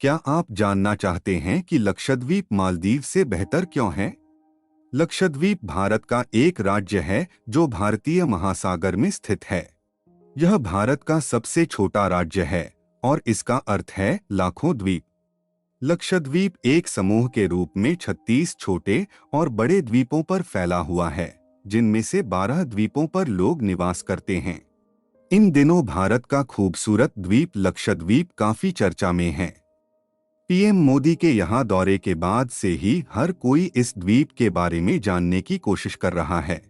क्या आप जानना चाहते हैं कि लक्षद्वीप मालदीव से बेहतर क्यों है? लक्षद्वीप भारत का एक राज्य है जो भारतीय महासागर में स्थित है। यह भारत का सबसे छोटा राज्य है और इसका अर्थ है लाखों द्वीप। लक्षद्वीप एक समूह के रूप में 36 छोटे और बड़े द्वीपों पर फैला हुआ है, जिनमें से 12 द्वीपों पर लोग निवास करते हैं। इन दिनों भारत का खूबसूरत द्वीप लक्षद्वीप काफी चर्चा में है। पीएम मोदी के यहाँ दौरे के बाद से ही हर कोई इस द्वीप के बारे में जानने की कोशिश कर रहा है।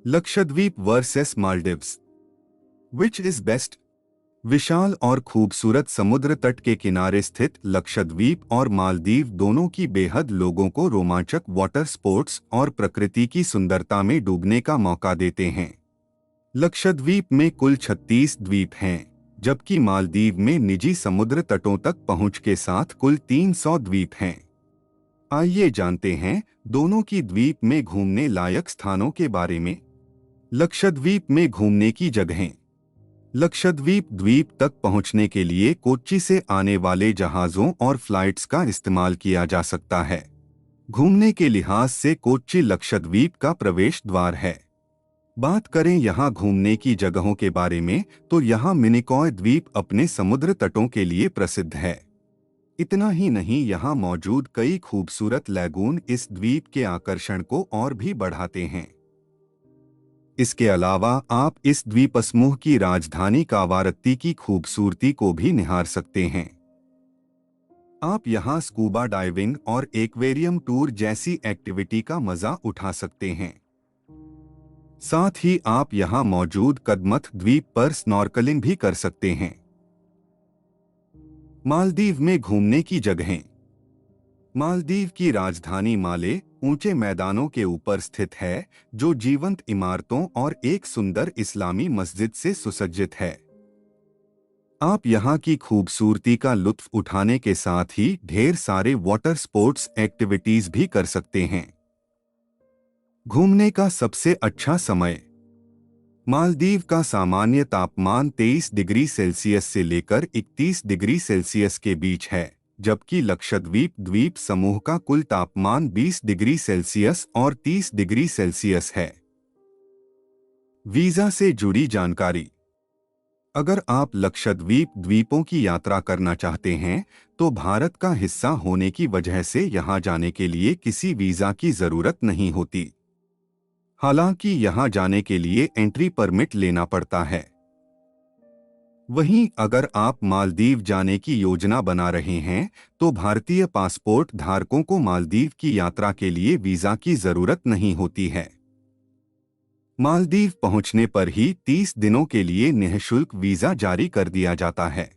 Lakshadweep versus Maldives, which is best? विशाल और खूबसूरत समुद्र तट के किनारे स्थित लक्षद्वीप और मालदीव दोनों की बेहद लोगों को रोमांचक वाटर स्पोर्ट्स और प्रकृति की सुंदरता में डूबने का मौका देते हैं। लक्षद्वीप में कुल 36 द्वीप हैं, जबकि मालदीव में निजी समुद्र तटों तक पहुंच के साथ कुल 300 द्वीप हैं। आइए जानते हैं दोनों की द्वीप में घूमने लायक स्थानों के बारे में। लक्षद्वीप में घूमने की जगहें। लक्षद्वीप द्वीप तक पहुंचने के लिए कोच्चि से आने वाले जहाज़ों और फ्लाइट्स का इस्तेमाल किया जा सकता है। घूमने के लिहाज से कोच्चि लक्षद्वीप का प्रवेश द्वार है। बात करें यहाँ घूमने की जगहों के बारे में तो यहाँ मिनिकॉय द्वीप अपने समुद्र तटों के लिए प्रसिद्ध है। इतना ही नहीं, यहाँ मौजूद कई खूबसूरत लैगून इस द्वीप के आकर्षण को और भी बढ़ाते हैं। इसके अलावा आप इस द्वीप समूह की राजधानी कावारत्ती की खूबसूरती को भी निहार सकते हैं। आप यहाँ स्कूबा डाइविंग और एक्वेरियम टूर जैसी एक्टिविटी का मजा उठा सकते हैं। साथ ही आप यहाँ मौजूद कदमत द्वीप पर स्नॉर्कलिंग भी कर सकते हैं। मालदीव में घूमने की जगहें। मालदीव की राजधानी माले ऊंचे मैदानों के ऊपर स्थित है, जो जीवंत इमारतों और एक सुंदर इस्लामी मस्जिद से सुसज्जित है। आप यहाँ की खूबसूरती का लुत्फ उठाने के साथ ही ढेर सारे वाटर स्पोर्ट्स एक्टिविटीज भी कर सकते हैं। घूमने का सबसे अच्छा समय। मालदीव का सामान्य तापमान 23 डिग्री सेल्सियस से लेकर 31 डिग्री सेल्सियस के बीच है, जबकि लक्षद्वीप द्वीप समूह का कुल तापमान 20 डिग्री सेल्सियस और 30 डिग्री सेल्सियस है। वीजा से जुड़ी जानकारी। अगर आप लक्षद्वीप द्वीपों की यात्रा करना चाहते हैं तो भारत का हिस्सा होने की वजह से यहां जाने के लिए किसी वीजा की जरूरत नहीं होती। हालांकि यहां जाने के लिए एंट्री परमिट लेना पड़ता है। वहीं अगर आप मालदीव जाने की योजना बना रहे हैं तो भारतीय पासपोर्ट धारकों को मालदीव की यात्रा के लिए वीजा की जरूरत नहीं होती है। मालदीव पहुंचने पर ही 30 दिनों के लिए निःशुल्क वीजा जारी कर दिया जाता है।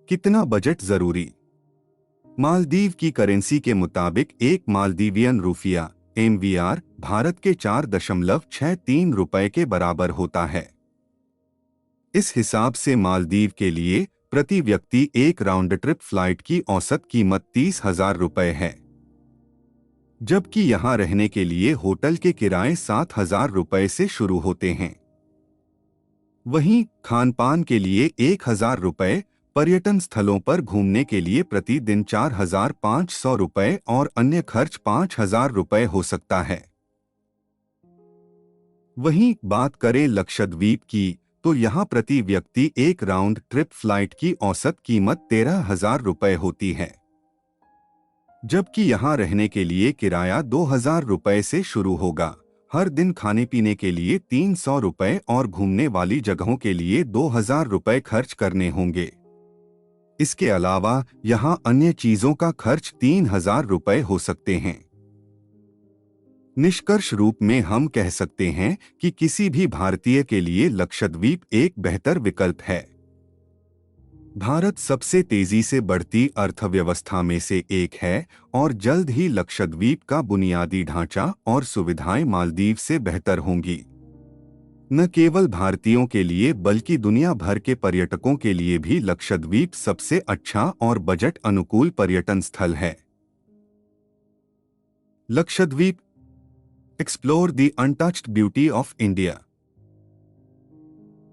कितना बजट जरूरी? मालदीव की करेंसी के मुताबिक एक मालदीवियन रुपया MVR भारत के 4.63 रुपए के बराबर होता है। इस हिसाब से मालदीव के लिए प्रति व्यक्ति एक राउंड ट्रिप फ्लाइट की औसत कीमत 30,000 रुपए है, जबकि यहां रहने के लिए होटल के किराए 7,000 रुपए से शुरू होते हैं। वहीं खानपान के लिए 1,000 रुपए, पर्यटन स्थलों पर घूमने के लिए प्रतिदिन 4,500 रुपए और अन्य खर्च 5,000 रुपए हो सकता है। वहीं बात करें लक्षद्वीप की तो यहाँ प्रति व्यक्ति एक राउंड ट्रिप फ्लाइट की औसत कीमत 13,000 रुपए होती है, जबकि यहाँ रहने के लिए किराया 2,000 रुपए से शुरू होगा। हर दिन खाने पीने के लिए 300 रुपए और घूमने वाली जगहों के लिए 2,000 रुपए खर्च करने होंगे। इसके अलावा यहाँ अन्य चीजों का खर्च 3,000 रुपए हो सकते हैं। निष्कर्ष रूप में हम कह सकते हैं कि किसी भी भारतीय के लिए लक्षद्वीप एक बेहतर विकल्प है। भारत सबसे तेजी से बढ़ती अर्थव्यवस्था में से एक है और जल्द ही लक्षद्वीप का बुनियादी ढांचा और सुविधाएं मालदीव से बेहतर होंगी। न केवल भारतीयों के लिए बल्कि दुनिया भर के पर्यटकों के लिए भी लक्षद्वीप सबसे अच्छा और बजट अनुकूल पर्यटन स्थल है। Lakshadweep, explore the untouched beauty of India.